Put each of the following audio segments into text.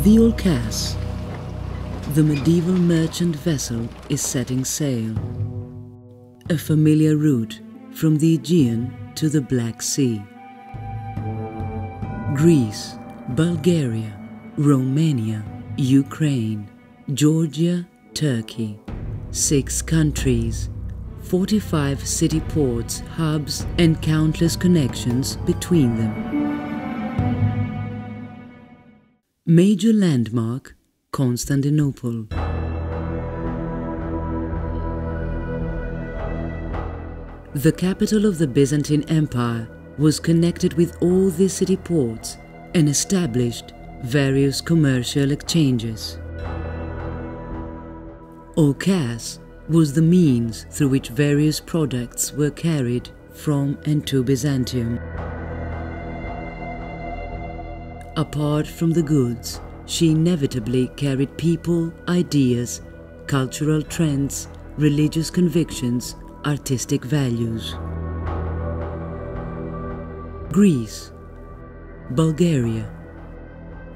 The Olkas, the medieval merchant vessel, is setting sail. A familiar route from the Aegean to the Black Sea. Greece, Bulgaria, Romania, Ukraine, Georgia, Turkey. 6 countries, 45 city ports, hubs, and countless connections between them. Major landmark, Constantinople. The capital of the Byzantine Empire was connected with all the city ports and established various commercial exchanges. Olkas was the means through which various products were carried from and to Byzantium. Apart from the goods, she inevitably carried people, ideas, cultural trends, religious convictions, artistic values. Greece, Bulgaria,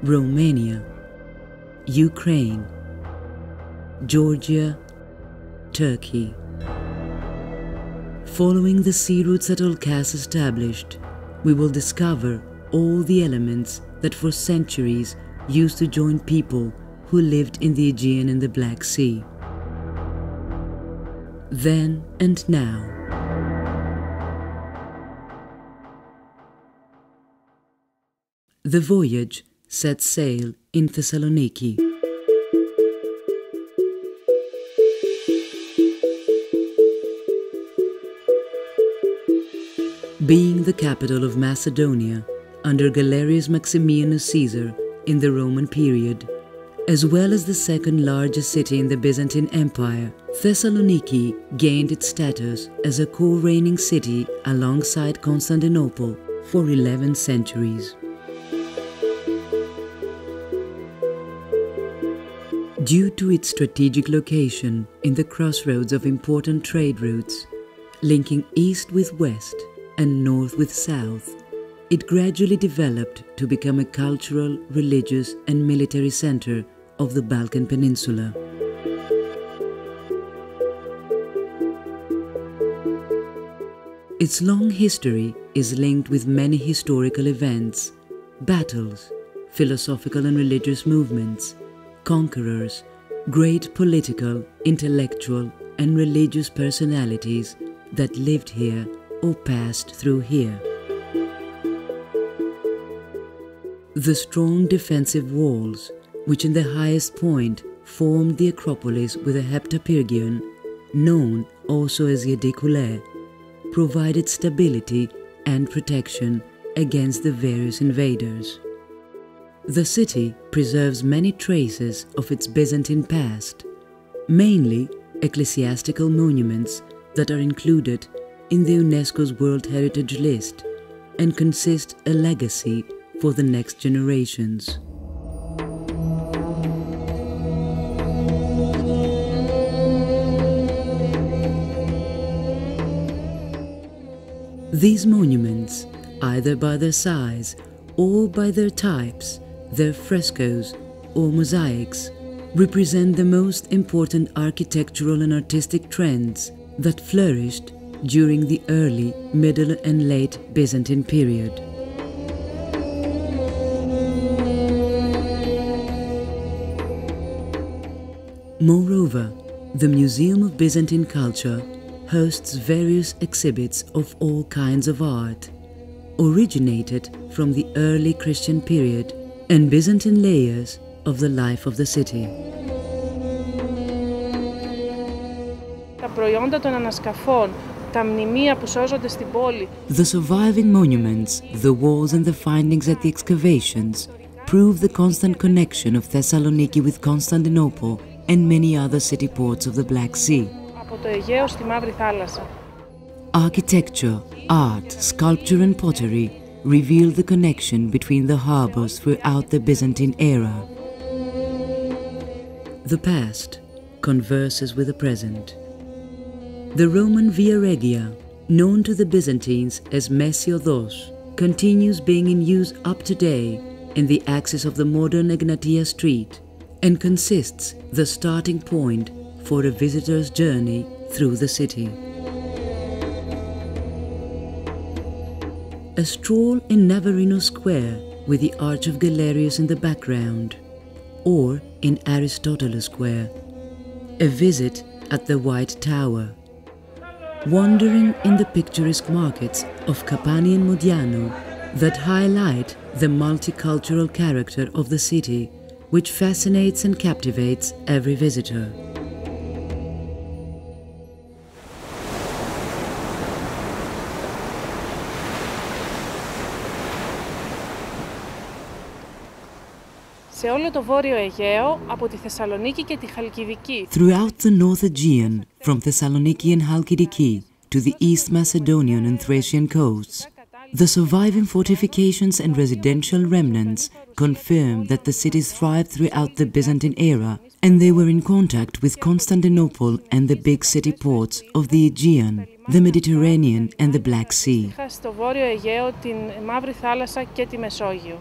Romania, Ukraine, Georgia, Turkey. Following the sea routes that Olkas established, we will discover all the elements that for centuries used to join people who lived in the Aegean and the Black Sea. Then and now. The voyage set sail in Thessaloniki. Being the capital of Macedonia under Galerius Maximianus Caesar in the Roman period, as well as the second largest city in the Byzantine Empire, Thessaloniki gained its status as a co-reigning city alongside Constantinople for 11 centuries. Due to its strategic location in the crossroads of important trade routes, linking east with west and north with south, it gradually developed to become a cultural, religious and military center of the Balkan Peninsula. Its long history is linked with many historical events, battles, philosophical and religious movements, conquerors, great political, intellectual and religious personalities that lived here or passed through here. The strong defensive walls, which in the highest point formed the Acropolis with a heptapyrgion, known also as Yedikule, provided stability and protection against the various invaders. The city preserves many traces of its Byzantine past, mainly ecclesiastical monuments that are included in the UNESCO's World Heritage List and consist a legacy for the next generations. These monuments, either by their size or by their types, their frescoes or mosaics, represent the most important architectural and artistic trends that flourished during the early, middle and late Byzantine period. Moreover, the Museum of Byzantine Culture hosts various exhibits of all kinds of art, originated from the early Christian period and Byzantine layers of the life of the city. The surviving monuments, the walls and the findings at the excavations prove the constant connection of Thessaloniki with Constantinople and many other city ports of the Black Sea. Architecture, art, sculpture and pottery reveal the connection between the harbours throughout the Byzantine era. The past converses with the present. The Roman Via Regia, known to the Byzantines as Messiodos, continues being in use up to today in the axis of the modern Egnatia Street and consists the starting point for a visitor's journey through the city. A stroll in Navarino Square with the Arch of Galerius in the background, or in Aristotle Square, a visit at the White Tower, wandering in the picturesque markets of Kapani and Modiano that highlight the multicultural character of the city, which fascinates and captivates every visitor. Σε όλο το βόρειο Αιγαίο, από τη Θεσσαλονίκη και τη Χαλκιδική. Throughout the North Aegean, from Thessaloniki and Halkidiki to the East Macedonian and Thracian coasts, the surviving fortifications and residential remnants confirm that the cities thrived throughout the Byzantine era, and they were in contact with Constantinople and the big city ports of the Aegean, the Mediterranean and the Black Sea. Στο βόρειο Αιγαίο, την Μαύρη Θάλασσα και τη Μεσόγειο.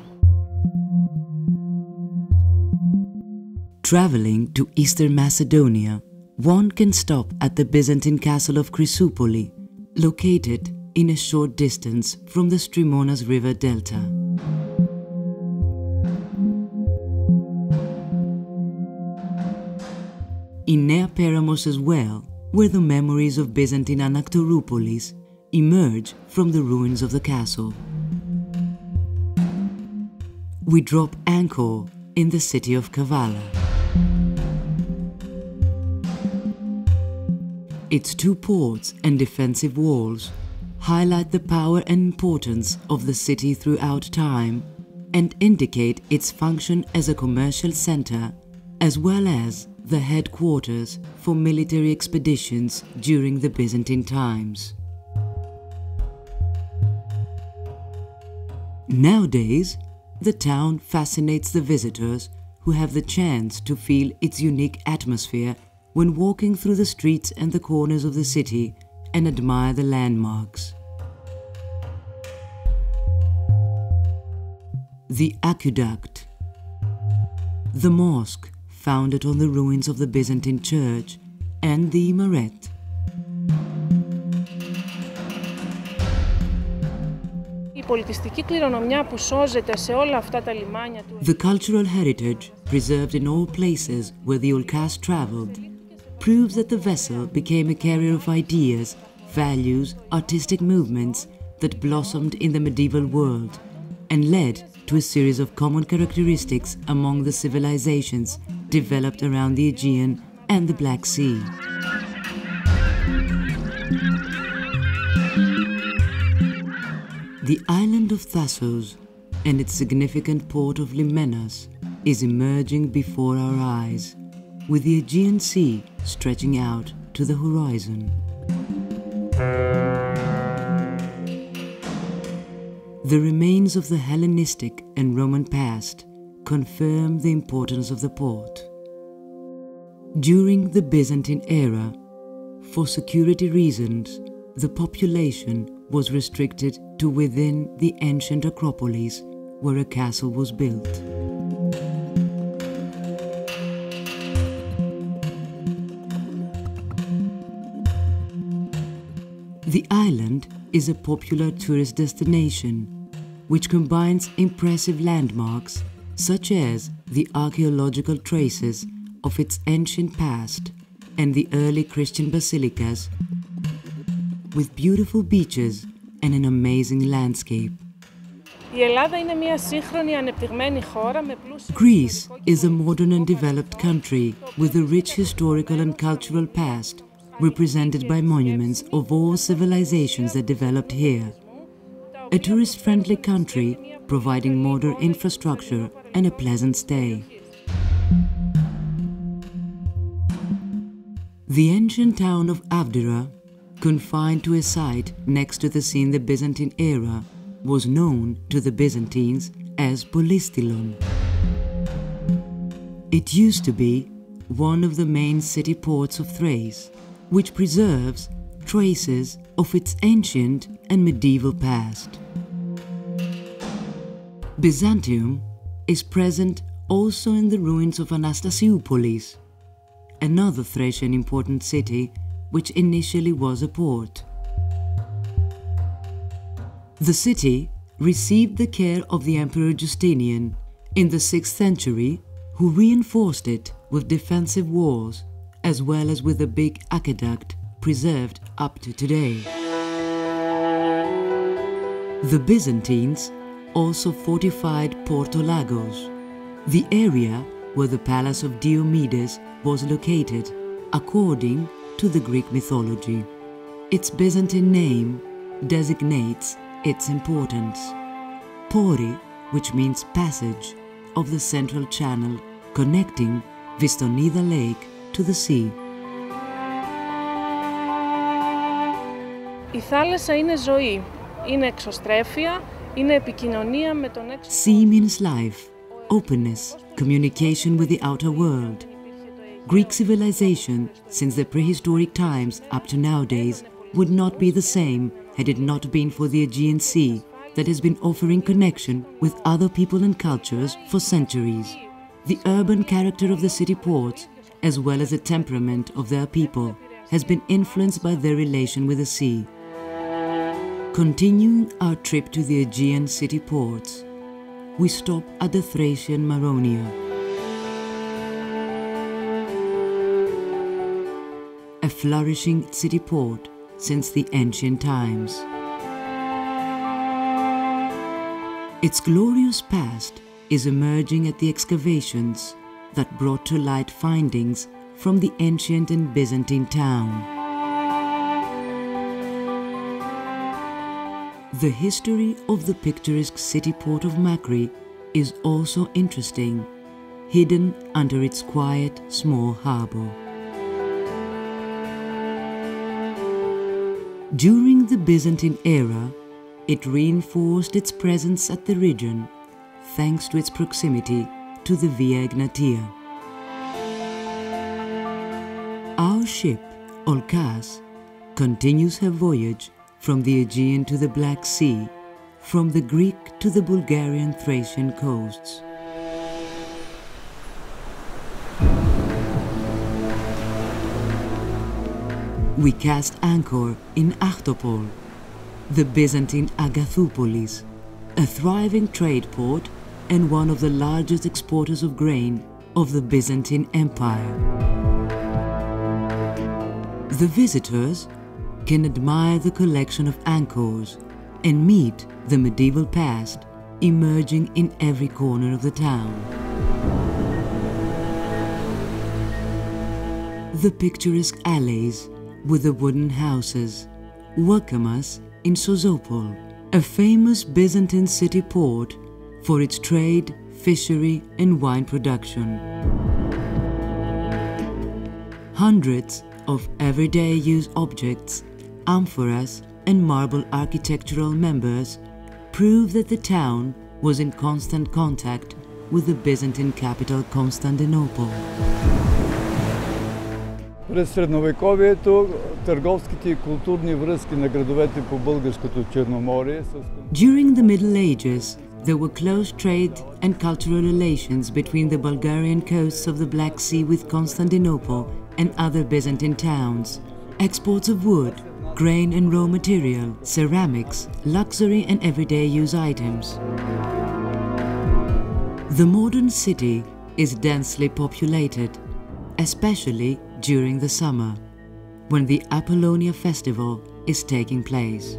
Traveling to Eastern Macedonia, one can stop at the Byzantine castle of Chrysoupoli, located in a short distance from the Strimonas River delta. In Nea Peramos as well, where the memories of Byzantine Anaktoroupolis emerge from the ruins of the castle. We drop anchor in the city of Kavala. Its two ports and defensive walls highlight the power and importance of the city throughout time and indicate its function as a commercial center as well as the headquarters for military expeditions during the Byzantine times. Nowadays, the town fascinates the visitors who have the chance to feel its unique atmosphere when walking through the streets and the corners of the city and admire the landmarks. The aqueduct, the mosque founded on the ruins of the Byzantine church, and the minaret. The cultural heritage preserved in all places where the Olkas traveled proves that the vessel became a carrier of ideas, values, artistic movements that blossomed in the medieval world and led to a series of common characteristics among the civilizations developed around the Aegean and the Black Sea. The island of Thasos and its significant port of Limenas is emerging before our eyes, with the Aegean Sea stretching out to the horizon. The remains of the Hellenistic and Roman past confirm the importance of the port. During the Byzantine era, for security reasons, the population was restricted to within the ancient Acropolis where a castle was built. The island is a popular tourist destination which combines impressive landmarks such as the archaeological traces of its ancient past and the early Christian basilicas, with beautiful beaches and an amazing landscape. Greece is a modern and developed country with a rich historical and cultural past, represented by monuments of all civilizations that developed here. A tourist-friendly country providing modern infrastructure and a pleasant stay. The ancient town of Avdera, confined to a site next to the sea in the Byzantine era, was known to the Byzantines as Polystylon. It used to be one of the main city ports of Thrace, which preserves traces of its ancient and medieval past. Byzantium is present also in the ruins of Anastasioupoulis, another Thracian important city which initially was a port. The city received the care of the Emperor Justinian in the 6th century, who reinforced it with defensive walls as well as with a big aqueduct preserved up to today. The Byzantines also fortified Porto Lagos, the area where the palace of Diomedes was located, according to the Greek mythology. Its Byzantine name designates its importance. Pori, which means passage, of the central channel connecting Vistonida Lake to the sea. Η θάλασσα είναι ζωή, είναι εξωστρέφεια, είναι επικοινωνία με τον έξω. Sea means life, openness, communication with the outer world. Greek civilization, since the prehistoric times up to nowadays, would not be the same had it not been for the Aegean Sea that has been offering connection with other people and cultures for centuries. The urban character of the city ports, as well as the temperament of their people, has been influenced by their relation with the sea. Continuing our trip to the Aegean city ports, we stop at the Thracian Maronia. A flourishing city port since the ancient times. Its glorious past is emerging at the excavations that brought to light findings from the ancient and Byzantine town. The history of the picturesque city port of Mavri is also interesting, hidden under its quiet, small harbour. During the Byzantine era, it reinforced its presence at the region thanks to its proximity to the Via Egnatia. Our ship, Olkas, continues her voyage from the Aegean to the Black Sea, from the Greek to the Bulgarian Thracian coasts. We cast anchor in Achtopol, the Byzantine Agathoupolis, a thriving trade port and one of the largest exporters of grain of the Byzantine Empire. The visitors can admire the collection of anchors and meet the medieval past emerging in every corner of the town. The picturesque alleys with the wooden houses welcome us in Sozopol, a famous Byzantine city port for its trade, fishery and wine production. Hundreds of everyday use objects, amphoras and marble architectural members prove that the town was in constant contact with the Byzantine capital Constantinople. През средновековието търговските и културни връзки на градовете по българското Черноморие. During the Middle Ages, there were close trade and cultural relations between the Bulgarian coasts of the Black Sea with Constantinople and other Byzantine towns. Exports of wood, grain and raw material, ceramics, luxury and everyday use items. The modern city is densely populated, especially during the summer, when the Apollonia festival is taking place.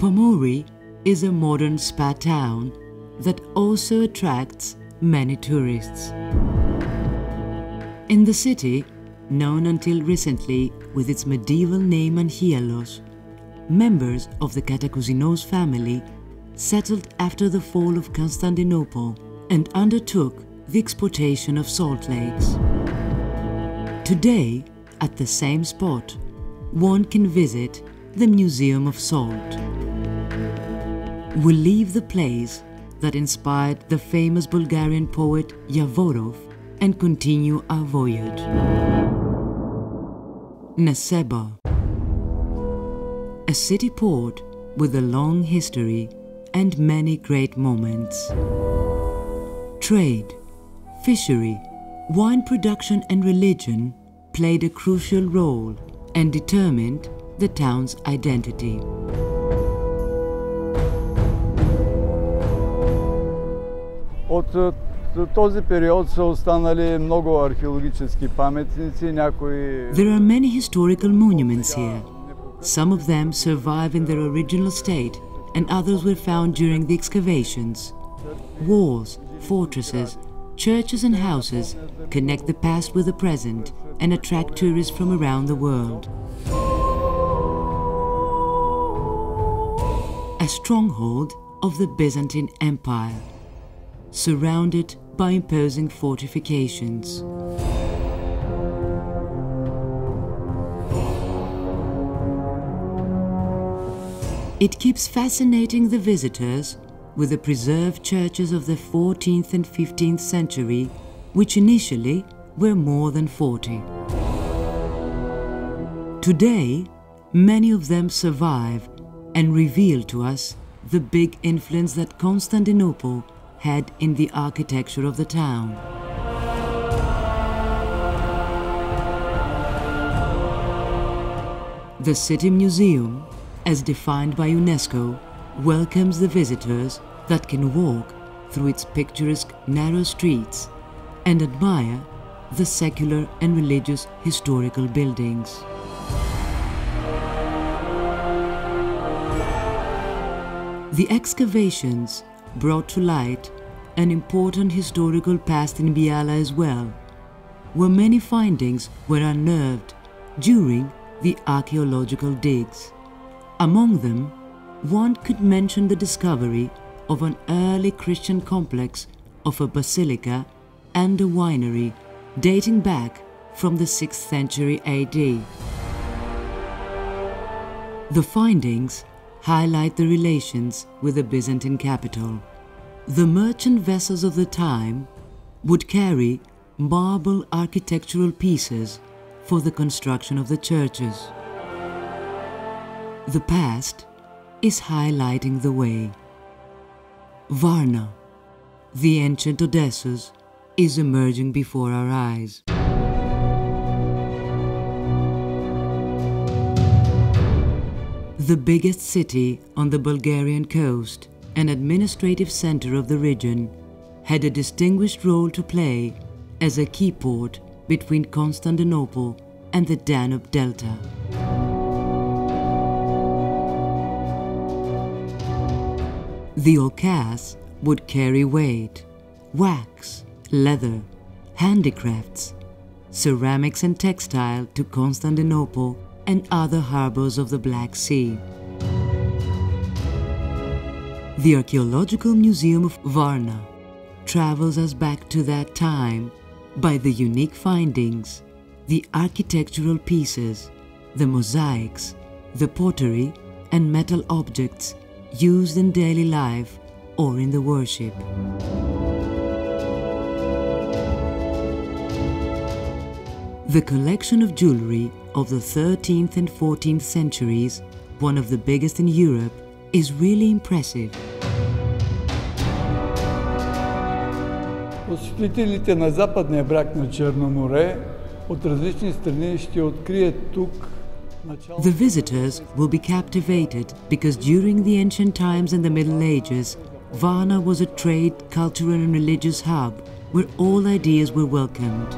Pomori is a modern spa town that also attracts many tourists. In the city, known until recently with its medieval name Anchialos, members of the Katakousinos family settled after the fall of Constantinople and undertook the exportation of salt lakes. Today, at the same spot, one can visit the Museum of Salt. We leave the place that inspired the famous Bulgarian poet Yavorov and continue our voyage. Neseba, a city port with a long history and many great moments. Trade, fishery, wine production and religion played a crucial role and determined the town's identity. От този период са останали много археологически паметници, някои... There are many historical monuments here. Some of them survive in their original state and others were found during the excavations. Walls, fortresses, churches and houses connect the past with the present and attract tourists from around the world. A stronghold of the Byzantine Empire, surrounded by imposing fortifications. It keeps fascinating the visitors with the preserved churches of the 14th and 15th century, which initially were more than 40. Today, many of them survive and reveal to us the big influence that Constantinople had in the architecture of the town. The City Museum, as defined by UNESCO, welcomes the visitors that can walk through its picturesque narrow streets and admire the secular and religious historical buildings. The excavations brought to light an important historical past in Biala as well, where many findings were unearthed during the archaeological digs. Among them, one could mention the discovery of an early Christian complex of a basilica and a winery dating back from the 6th century AD. The findings highlight the relations with the Byzantine capital. The merchant vessels of the time would carry marble architectural pieces for the construction of the churches. The past is highlighting the way. Varna, the ancient Odessus, is emerging before our eyes. The biggest city on the Bulgarian coast and administrative center of the region, had a distinguished role to play as a key port between Constantinople and the Danube Delta. The Olkas would carry weight, wax, leather, handicrafts, ceramics and textile to Constantinople and other harbors of the Black Sea. The Archaeological Museum of Varna travels us back to that time by the unique findings, the architectural pieces, the mosaics, the pottery and metal objects used in daily life or in the worship. The collection of jewelry of the 13th and 14th centuries, one of the biggest in Europe, is really impressive. Посетителите на западния бряг на Черно море от различни страни ще открият тук началото. The visitors will be captivated because during the ancient times and the Middle Ages, Varna was a trade, cultural and religious hub where all ideas were welcomed.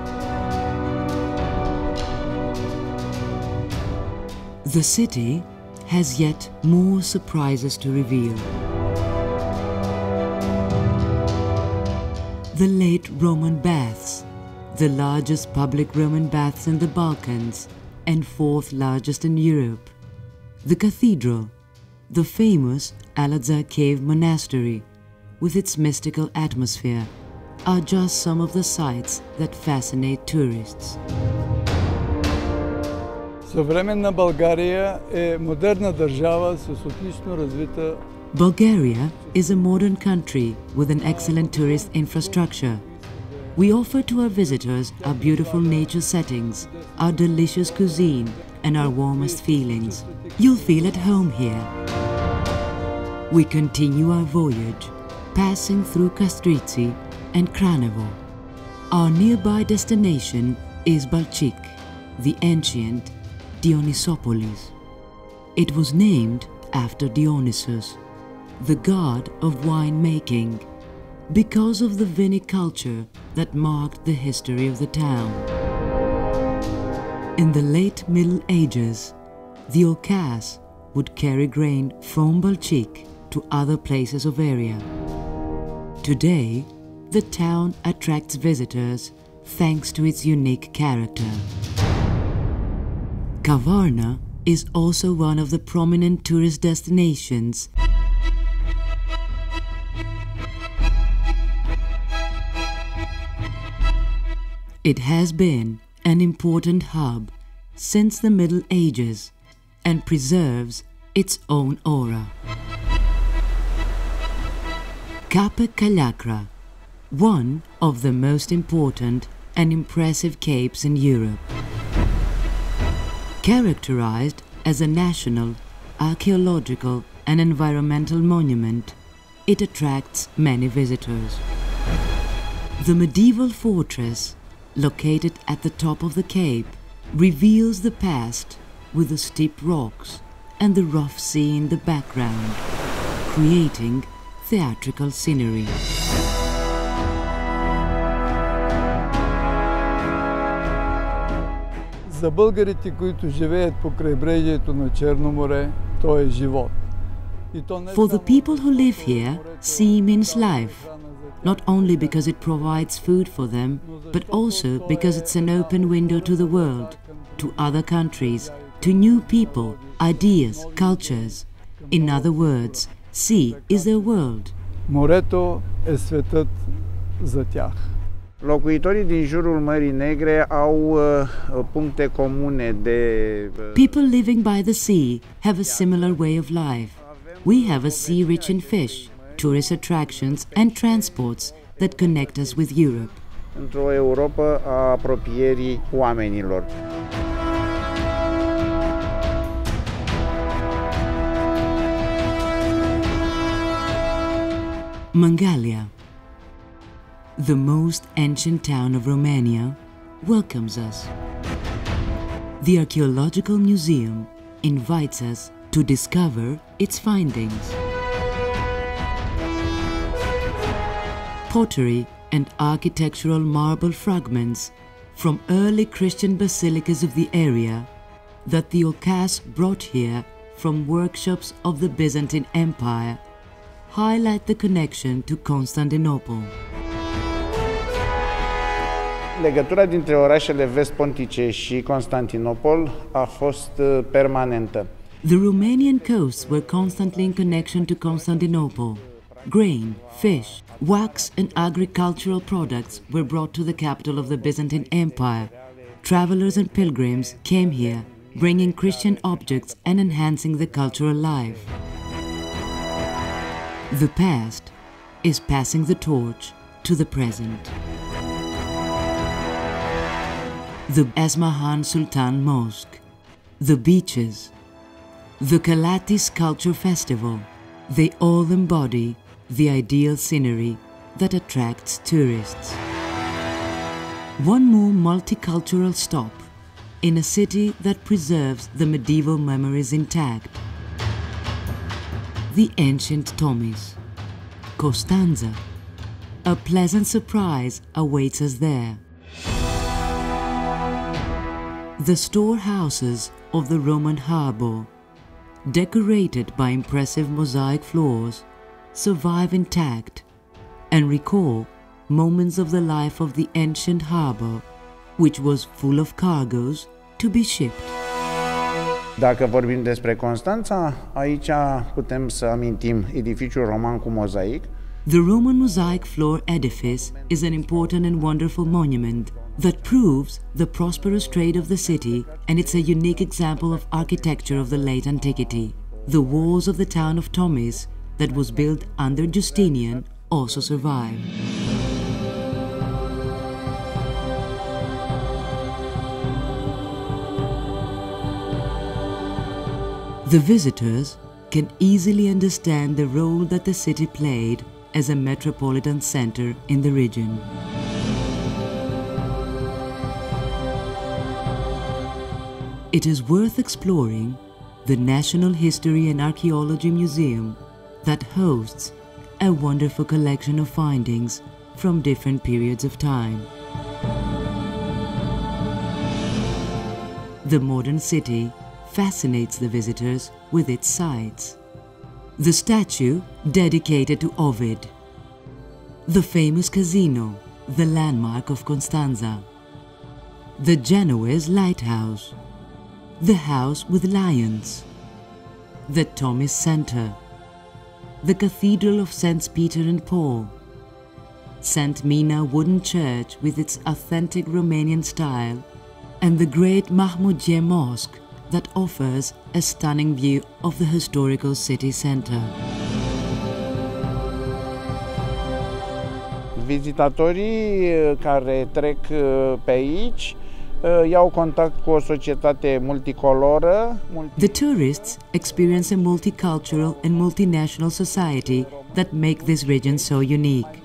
The city has yet more surprises to reveal. The late Roman baths, the largest public Roman baths in the Balkans and fourth largest in Europe. The cathedral, the famous Al-Azhar Cave Monastery, with its mystical atmosphere, are just some of the sights that fascinate tourists. Съвременна България е модерна държава с отлично развита. Bulgaria is a modern country with an excellent tourist infrastructure. We offer to our visitors our beautiful nature settings, our delicious cuisine, and our warmest feelings. You'll feel at home here. We continue our voyage, passing through Kastritsi and Kranovo. Our nearby destination is Balchik, the ancient Dionysopolis. It was named after Dionysus, the god of winemaking, because of the viniculture that marked the history of the town. In the late Middle Ages, the Olkas would carry grain from Balchik to other places of area. Today, the town attracts visitors thanks to its unique character. Kavarna is also one of the prominent tourist destinations. It has been an important hub since the Middle Ages and preserves its own aura. Cape Kalakra, one of the most important and impressive capes in Europe. Characterized as a national, archaeological and environmental monument, it attracts many visitors. The medieval fortress, located at the top of the cape, reveals the past with the steep rocks and the rough sea in the background, creating theatrical scenery. За българите, които живеят по крайбрежието на Черно море, то е живот. For the people who live here, sea means life, not only because it provides food for them, but also because it's an open window to the world, to other countries, to new people, ideas, cultures. In other words, sea is their world. Морето е светът за тях. Locuitorii din jurul Mării Negre au puncte comune de... People living by the sea have a similar way of life. We have a sea rich in fish, tourist attractions and transports that connect us with Europe. Într-o Europă a apropierii oamenilor. Mangalia, the most ancient town of Romania, welcomes us. The Archaeological Museum invites us to discover its findings. Pottery and architectural marble fragments from early Christian basilicas of the area that the Olkas brought here from workshops of the Byzantine Empire highlight the connection to Constantinople. Legătura dintre orașele vest-pontice și Constantinopol a fost permanentă. The Romanian coasts were constantly in connection to Constantinople. Grain, fish, wax and agricultural products were brought to the capital of the Byzantine Empire. Travelers and pilgrims came here, bringing Christian objects and enhancing the cultural life. The past is passing the torch to the present. The Esmahan Sultan Mosque, the beaches, the Kalati Sculpture Festival, they all embody the ideal scenery that attracts tourists. One more multicultural stop in a city that preserves the medieval memories intact. The ancient Tomis, Costanza. A pleasant surprise awaits us there. The storehouses of the Roman harbour, decorated by impressive mosaic floors, survive intact and recall moments of the life of the ancient harbour, which was full of cargoes to be shipped. Dacă vorbim despre Constanța, aici putem să amintim edificiul roman cu mozaic. The Roman mosaic floor edifice is an important and wonderful monument that proves the prosperous trade of the city, and it's a unique example of architecture of the late antiquity. The walls of the town of Tomis that was built under Justinian also survive. The visitors can easily understand the role that the city played as a metropolitan center in the region. It is worth exploring the National History and Archaeology Museum that hosts a wonderful collection of findings from different periods of time. The modern city fascinates the visitors with its sights. The statue dedicated to Ovid, the famous casino, the landmark of Constanza, the Genoese lighthouse, the house with lions, the Thomas Center, the Cathedral of Saints Peter and Paul, St. Mina wooden church with its authentic Romanian style, and the great Mahmoudiye Mosque that offers a stunning view of the historical city center. Vizitatorii care trec pe aici iau contact cu o societate multicoloră. The tourists experience a multicultural and multinational society that make this region so unique.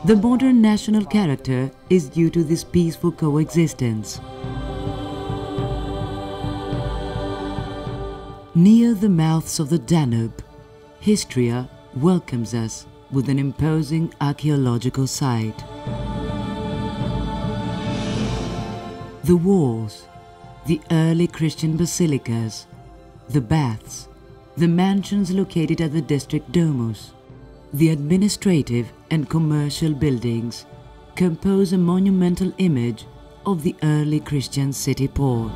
The modern national character is due to this peaceful coexistence. Near the mouths of the Danube, Histria welcomes us with an imposing archaeological site. The walls, the early Christian basilicas, the baths, the mansions located at the district domus, the administrative and commercial buildings compose a monumental image of the early Christian city port.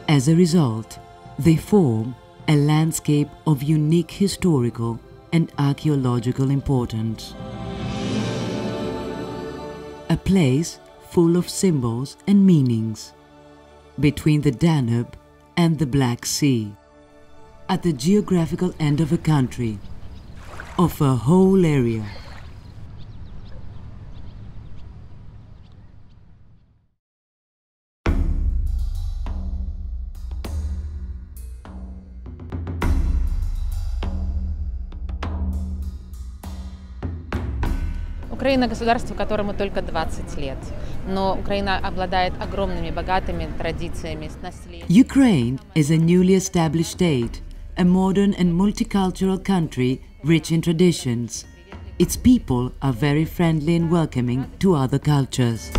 As a result, they form a landscape of unique historical and archaeological importance. A place full of symbols and meanings between the Danube and the Black Sea, at the geographical end of a country, of a whole area. Украина – государство, которому только 20 лет, но Украина обладает огромными, богатыми традициями, наследием. Ukraine is a newly established state, a modern and multicultural country rich in traditions. Its people are very friendly and welcoming to other cultures.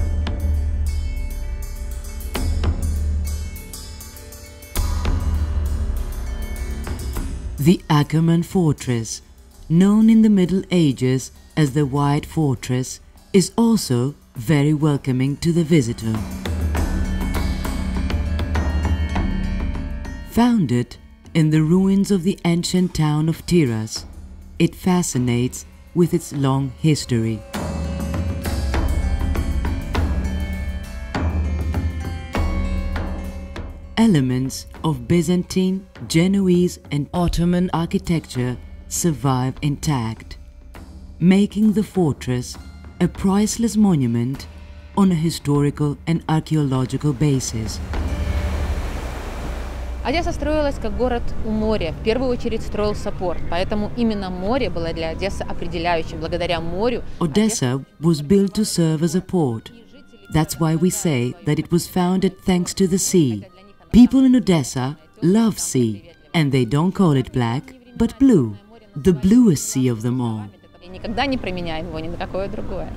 The Akerman Fortress, known in the Middle Ages as the White Fortress, is also very welcoming to the visitor. Founded in the ruins of the ancient town of Tiras, it fascinates with its long history. Elements of Byzantine, Genoese and Ottoman architecture survive intact, making the fortress a priceless monument on a historical and archaeological basis. Одесса строилась как город у моря. В первую очередь строился порт, поэтому именно море было для Одессы определяющим. Благодаря морю Odessa was built to serve as a port. That's why we say that it was founded thanks to the sea. People in Odessa love sea, and they don't call it black, but blue, the bluest sea of them all. никогда не променяем его ни на какое другое.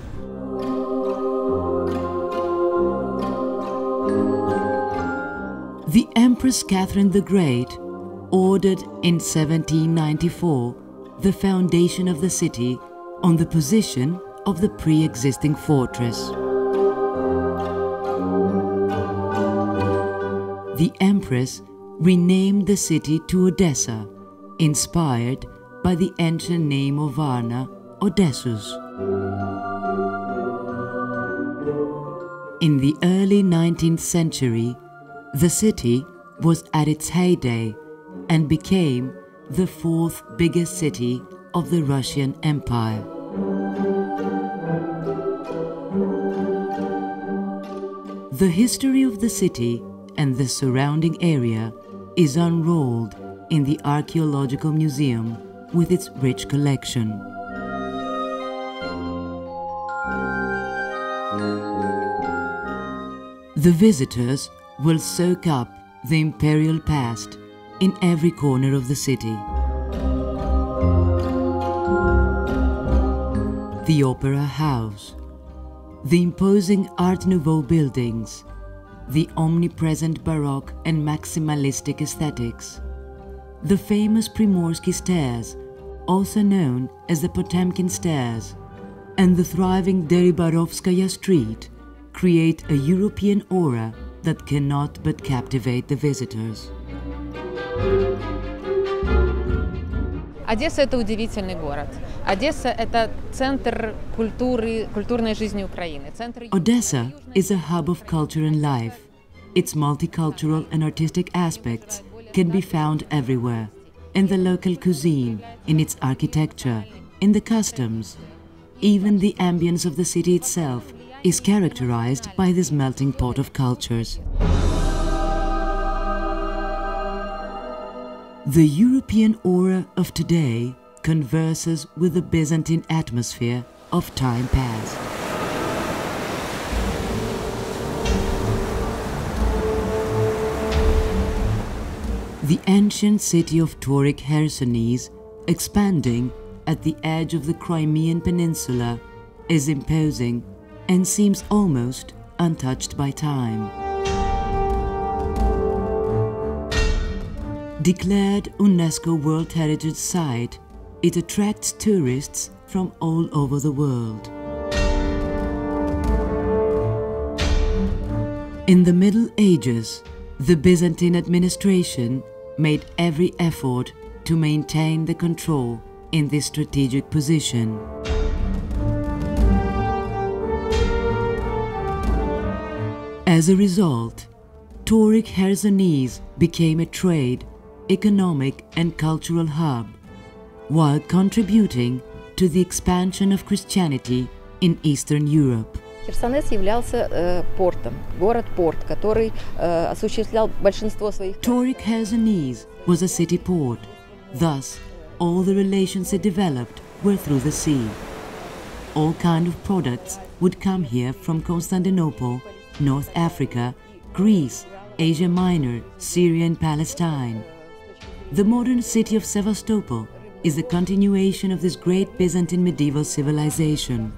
The Empress Catherine the Great ordered in 1794 the foundation of the city on the position of the pre-existing fortress. The Empress renamed the city to Odessa, inspired by the ancient name of Varna, Odessus. In the early 19th century, the city was at its heyday and became the fourth biggest city of the Russian Empire. The history of the city and the surrounding area is unrolled in the Archaeological Museum with its rich collection. The visitors will soak up the imperial past in every corner of the city. The Opera House, the imposing Art Nouveau buildings, the omnipresent Baroque and maximalistic aesthetics, the famous Primorsky Stairs, also known as the Potemkin Stairs, and the thriving Deribarovskaya Street create a European aura that cannot but captivate the visitors. Одесса – это удивительный город. Одесса – это центр культуры, культурной жизни Украины. Odessa is a hub of culture and life. Its multicultural and artistic aspects can be found everywhere, in the local cuisine, in its architecture, in the customs. Even the ambience of the city itself is characterized by this melting pot of cultures. The European aura of today converses with the Byzantine atmosphere of time past. The ancient city of Tauric Chersonese, expanding at the edge of the Crimean Peninsula, is imposing and seems almost untouched by time. Declared UNESCO World Heritage Site, it attracts tourists from all over the world. In the Middle Ages, the Byzantine administration made every effort to maintain the control in this strategic position. As a result, Tauric Chersonese became a trade, economic and cultural hub, while contributing to the expansion of Christianity in Eastern Europe. Херсонес являлся портом, город-порт, который осуществлял большинство своих... Tauric Chersonese was a city port. Thus, all the relations it developed were through the sea. All kinds of products would come here from Constantinople, North Africa, Greece, Asia Minor, Syria and Palestine. The modern city of Sevastopol is a continuation of this great Byzantine medieval civilization.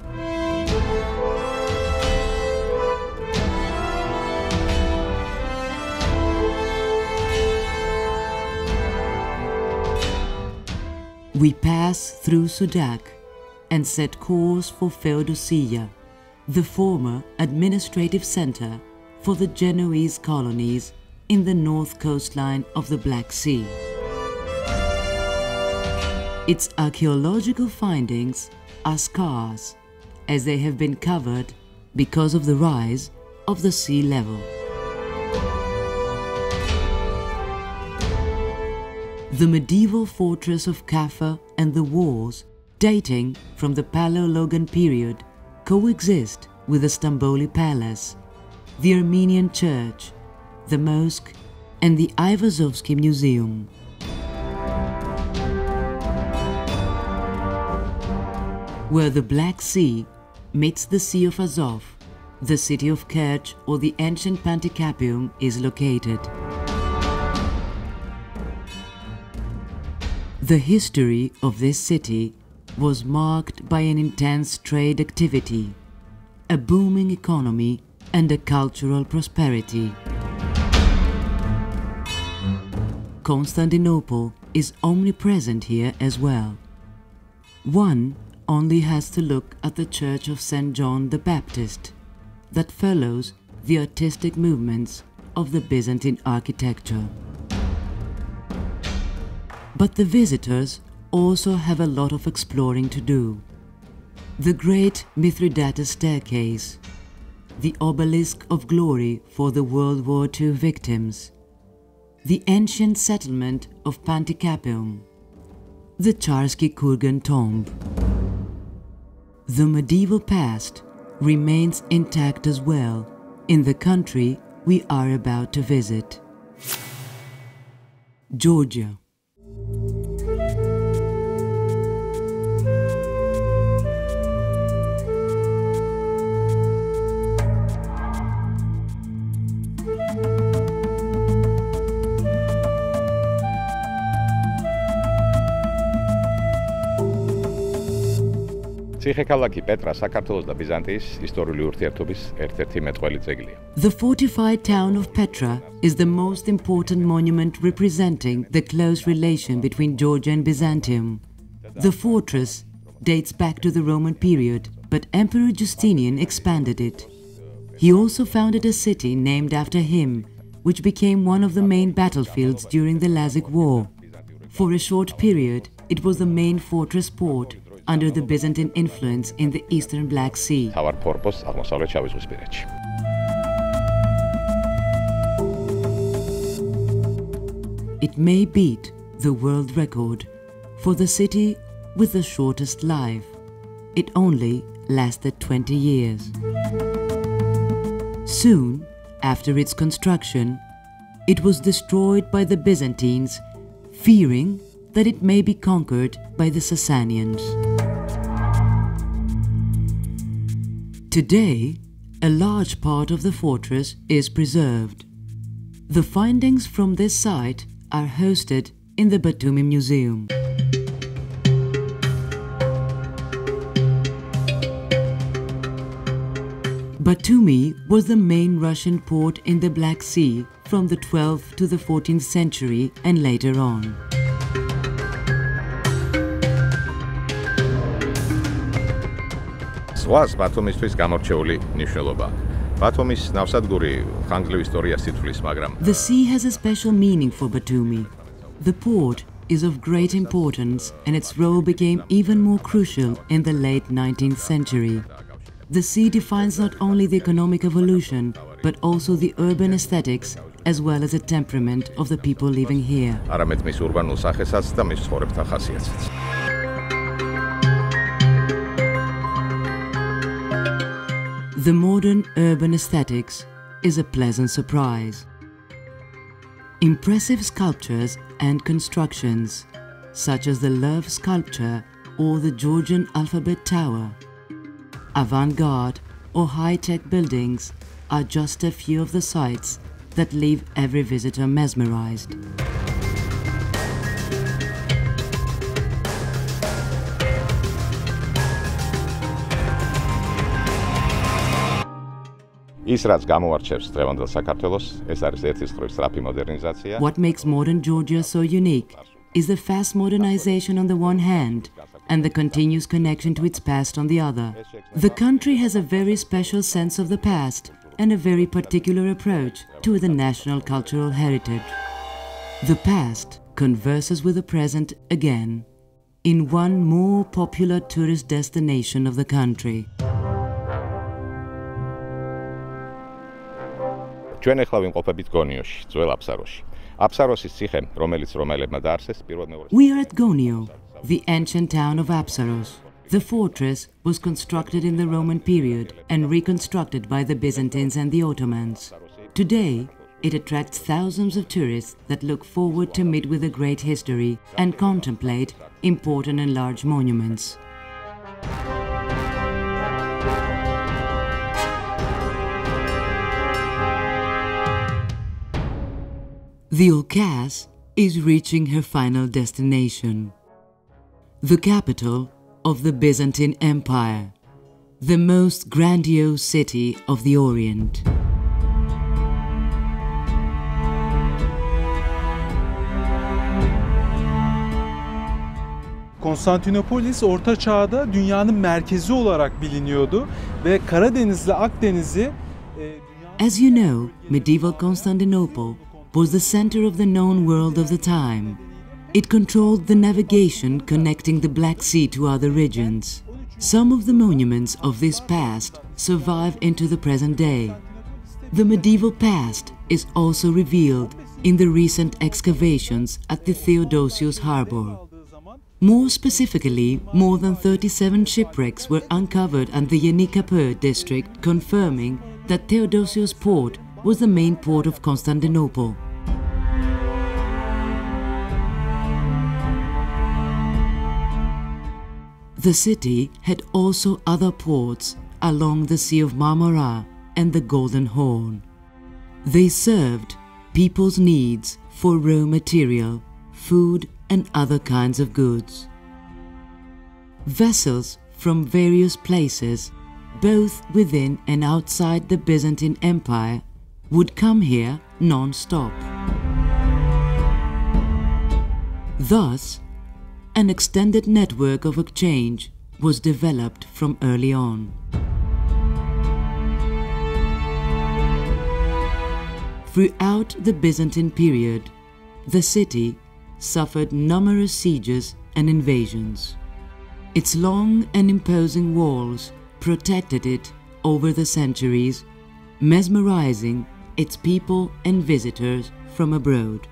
We pass through Sudak and set course for Feodosia, the former administrative center for the Genoese colonies in the north coastline of the Black Sea. Its archaeological findings are scarce, as they have been covered because of the rise of the sea level. The medieval fortress of Kaffa and the walls, dating from the Paleo-Logan period, coexist with the Stamboli Palace, the Armenian Church, the Mosque and the Ivazovsky Museum. Where the Black Sea meets the Sea of Azov, the city of Kerch or the ancient Panticapaeum is located. The history of this city was marked by an intense trade activity, a booming economy and a cultural prosperity. Constantinople is omnipresent here as well. One only has to look at the Church of St. John the Baptist that follows the artistic movements of the Byzantine architecture. But the visitors also have a lot of exploring to do. The great Mithridates staircase, the obelisk of glory for the World War II victims, the ancient settlement of Panticapaeum, the Charsky Kurgan tomb. The medieval past remains intact as well in the country we are about to visit. Georgia. ციხე-ქალაქი პეტრა საქართველოს და ბიზანტიის ისტორიული ურთიერთობის ერთ-ერთი მეტყველი ძეგლია. The fortified town of Petra is the most important monument representing the close relation between Georgia and Byzantium. The fortress dates back to the Roman period, but Emperor Justinian expanded it. He also founded a city named after him, which became one of the main battlefields during the Lazic War. For a short period, it was the main fortress port under the Byzantine influence in the eastern Black Sea. თავარ ფორპოსტს აღმოსავლეთ შავიზღვისპირეთში. It may beat the world record for the city with the shortest life. It only lasted 20 years. Soon after its construction, it was destroyed by the Byzantines, fearing that it may be conquered by the Sasanians. Today, a large part of the fortress is preserved. The findings from this site are hosted in the Batumi Museum. Batumi was the main Russian port in the Black Sea from the 12th to the 14th century and later on. ზღვას ბათუმისთვის გამორჩეული მნიშვნელობა. ბათუმის ნავსადგური ხანგრძლივ ისტორიას ითვლის, მაგრამ The sea has a special meaning for Batumi. The port is of great importance and its role became even more crucial in the late 19th century. The sea defines not only the economic evolution, but also the urban aesthetics as well as the temperament of the people living here. არამედ მის ურბანულ სახესაც და მის ცხოვრებთან ხასიათსაც. The modern urban aesthetics is a pleasant surprise. Impressive sculptures and constructions, such as the Love sculpture or the Georgian alphabet tower, avant-garde or high-tech buildings are just a few of the sights that leave every visitor mesmerized. ის რაც გამოარჩევს დღევანდელ საქართველოს, ეს არის ერთის მხრივ სწრაფი მოდერნიზაცია. What makes modern Georgia so unique is the fast modernization on the one hand and the continuous connection to its past on the other. The country has a very special sense of the past and a very particular approach to the national cultural heritage. The past converses with the present again in one more popular tourist destination of the country. ჩვენ ახლა ვიმყოფებით გონიოში, ძველ აფსაროში. აფსაროსის ციხე, რომელიც რომელებმა დაარსეს პირველ We are at Gonio, the ancient town of Apsaros. The fortress was constructed in the Roman period and reconstructed by the Byzantines and the Ottomans. Today, it attracts thousands of tourists that look forward to meet with a great history and contemplate important and large monuments. The Olkas is reaching her final destination, the capital of the Byzantine Empire, the most grandiose city of the Orient. Konstantinopolis Orta Çağ'da dünyanın merkezi olarak biliniyordu ve Karadeniz'le Akdeniz'i As you know, medieval Constantinople was the center of the known world of the time. It controlled the navigation connecting the Black Sea to other regions. Some of the monuments of this past survive into the present day. The medieval past is also revealed in the recent excavations at the Theodosius harbor. More specifically, more than 37 shipwrecks were uncovered at the Yenikapı district, confirming that Theodosius port was the main port of Constantinople. The city had also other ports along the Sea of Marmara and the Golden Horn. They served people's needs for raw material, food and other kinds of goods. Vessels from various places, both within and outside the Byzantine Empire, would come here non-stop. Thus, an extended network of exchange was developed from early on. Throughout the Byzantine period, the city suffered numerous sieges and invasions. Its long and imposing walls protected it over the centuries, mesmerizing its people and visitors from abroad.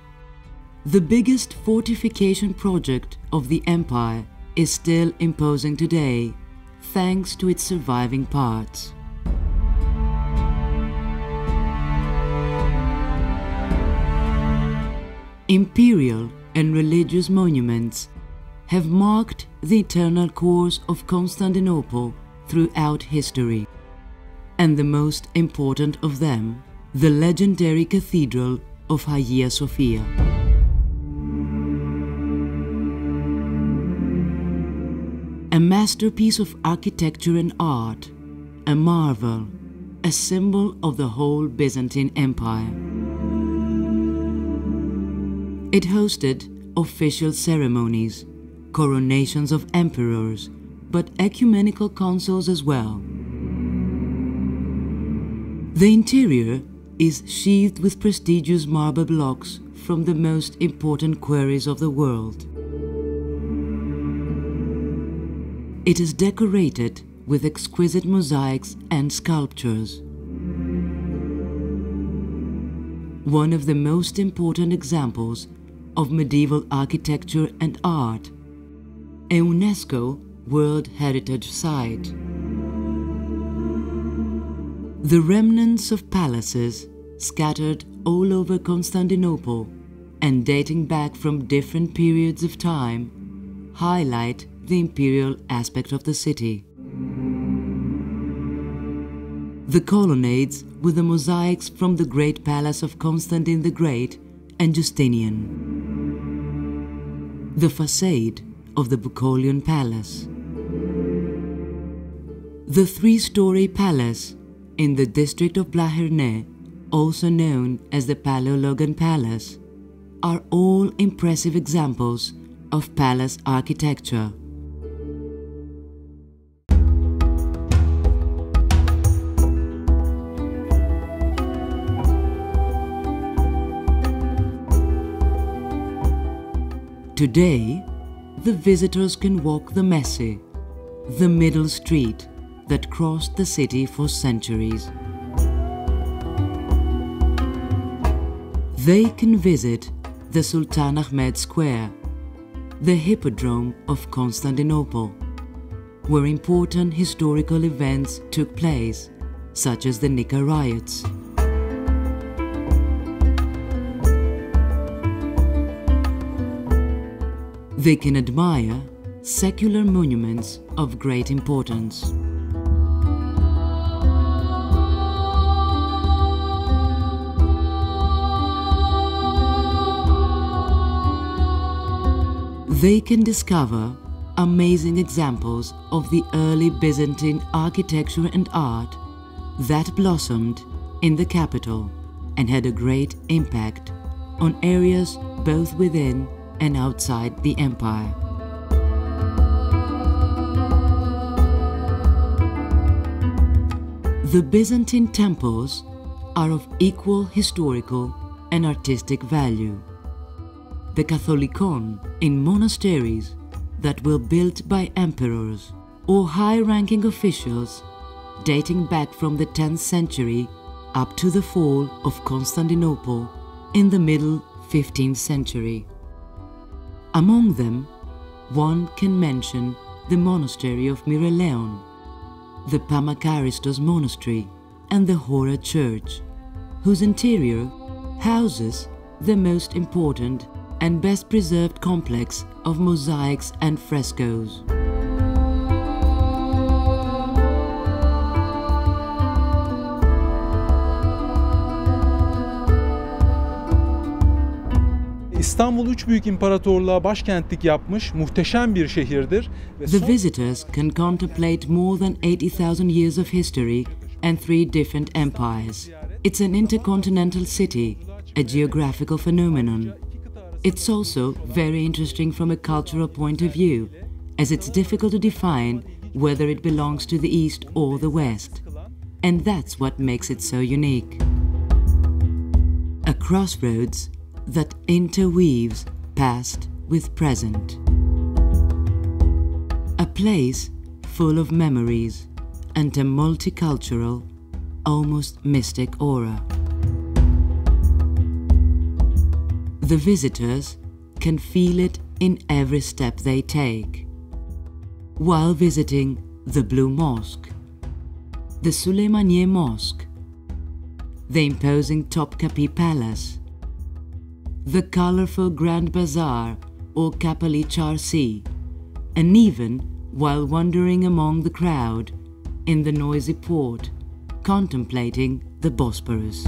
The biggest fortification project of the empire is still imposing today, thanks to its surviving parts. Imperial and religious monuments have marked the eternal course of Constantinople throughout history, and the most important of them, the legendary Cathedral of Hagia Sophia. A masterpiece of architecture and art, a marvel, a symbol of the whole Byzantine Empire. It hosted official ceremonies, coronations of emperors, but ecumenical councils as well. The interior is sheathed with prestigious marble blocks from the most important quarries of the world. It is decorated with exquisite mosaics and sculptures. One of the most important examples of medieval architecture and art, a UNESCO World Heritage Site. The remnants of palaces scattered all over Constantinople and dating back from different periods of time highlight the imperial aspect of the city. The colonnades with the mosaics from the Great Palace of Constantine the Great and Justinian. The facade of the Bucolian Palace. The three-story palace in the district of Blaherne, also known as the Paleologan Palace, are all impressive examples of palace architecture. Today, the visitors can walk the Messe, the middle street that crossed the city for centuries. They can visit the Sultan Ahmed Square, the Hippodrome of Constantinople, where important historical events took place, such as the Nika riots. They can admire secular monuments of great importance. They can discover amazing examples of the early Byzantine architecture and art that blossomed in the capital and had a great impact on areas both within and outside the empire. The Byzantine temples are of equal historical and artistic value. The Catholicon in monasteries that were built by emperors or high-ranking officials dating back from the 10th century up to the fall of Constantinople in the middle 15th century. Among them, one can mention the monastery of Myreleon, the Pamakaristos monastery and the Hora church, whose interior houses the most important and best preserved complex of mosaics and frescoes. İstanbul üç büyük imparatorluğa başkentlik yapmış muhteşem bir şehirdir. The visitors can contemplate more than 80,000 years of history and 3 different empires. It's an intercontinental city, a geographical phenomenon. It's also very interesting from a cultural point of view, as it's difficult to define whether it belongs to the East or the West. And that's what makes it so unique. A crossroads that interweaves past with present. A place full of memories and a multicultural, almost mystic aura. The visitors can feel it in every step they take. While visiting the Blue Mosque, the Süleymaniye Mosque, the imposing Topkapi Palace, the colorful Grand Bazaar or Kapali Çarşı, and even while wandering among the crowd in the noisy port, contemplating the Bosporus.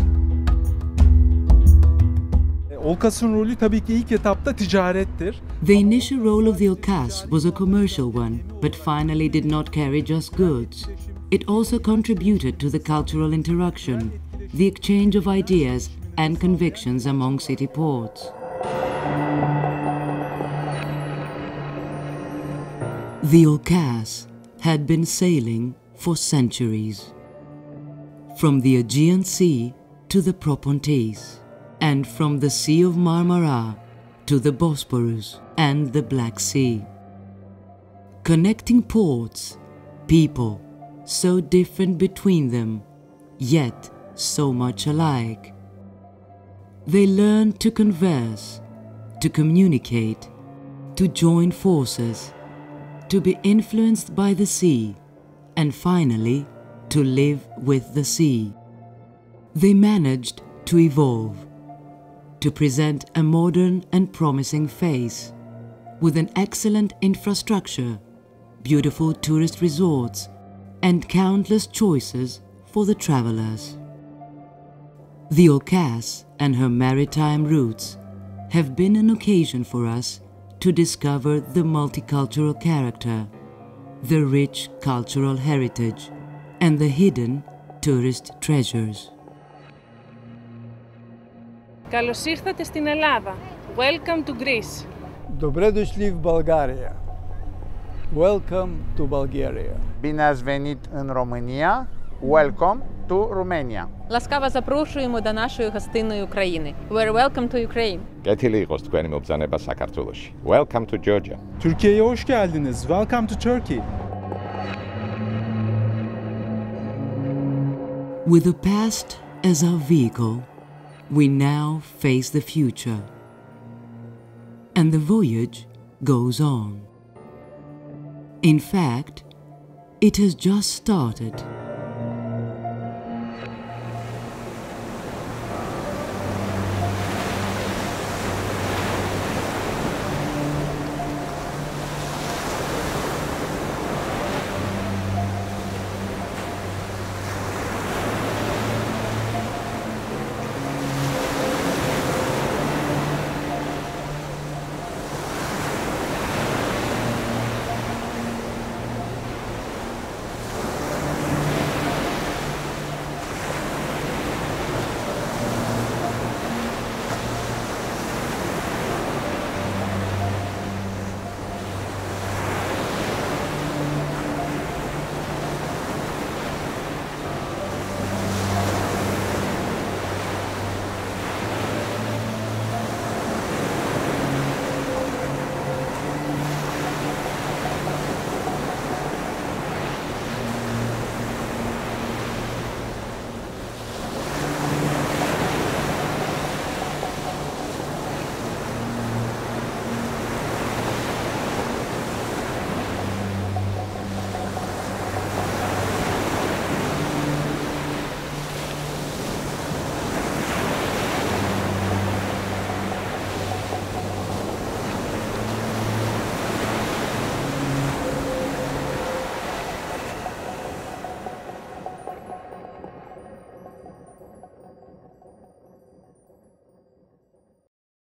Olkas'ın rolü tabii ki ilk etapta ticarettir. The initial role of the Olkas was a commercial one, but finally did not carry just goods. It also contributed to the cultural interaction, the exchange of ideas and convictions among city ports. The Olkas had been sailing for centuries, from the Aegean Sea to the Propontis, and from the Sea of Marmara to the Bosporus and the Black Sea. Connecting ports, people, so different between them, yet so much alike. They learned to converse, to communicate, to join forces, to be influenced by the sea, and finally to live with the sea. They managed to evolve, to present a modern and promising face, with an excellent infrastructure, beautiful tourist resorts, and countless choices for the travelers. The Olkas and her maritime routes have been an occasion for us to discover the multicultural character, the rich cultural heritage, and the hidden tourist treasures. Καλώς ήρθατε στην Ελλάδα. Welcome to Greece. Добре дошли в България. Welcome to Bulgaria. Bine ați venit în România. Welcome to Romania. Ласкаво запрошуємо до нашої гостинної України. We're welcome to Ukraine. კეთილი იყოს თქვენი მობრძანება საქართველოში. Welcome to Georgia. Türkiye'ye hoş geldiniz. Welcome to Turkey. With the past as our vehicle, we now face the future. And the voyage goes on. In fact, it has just started.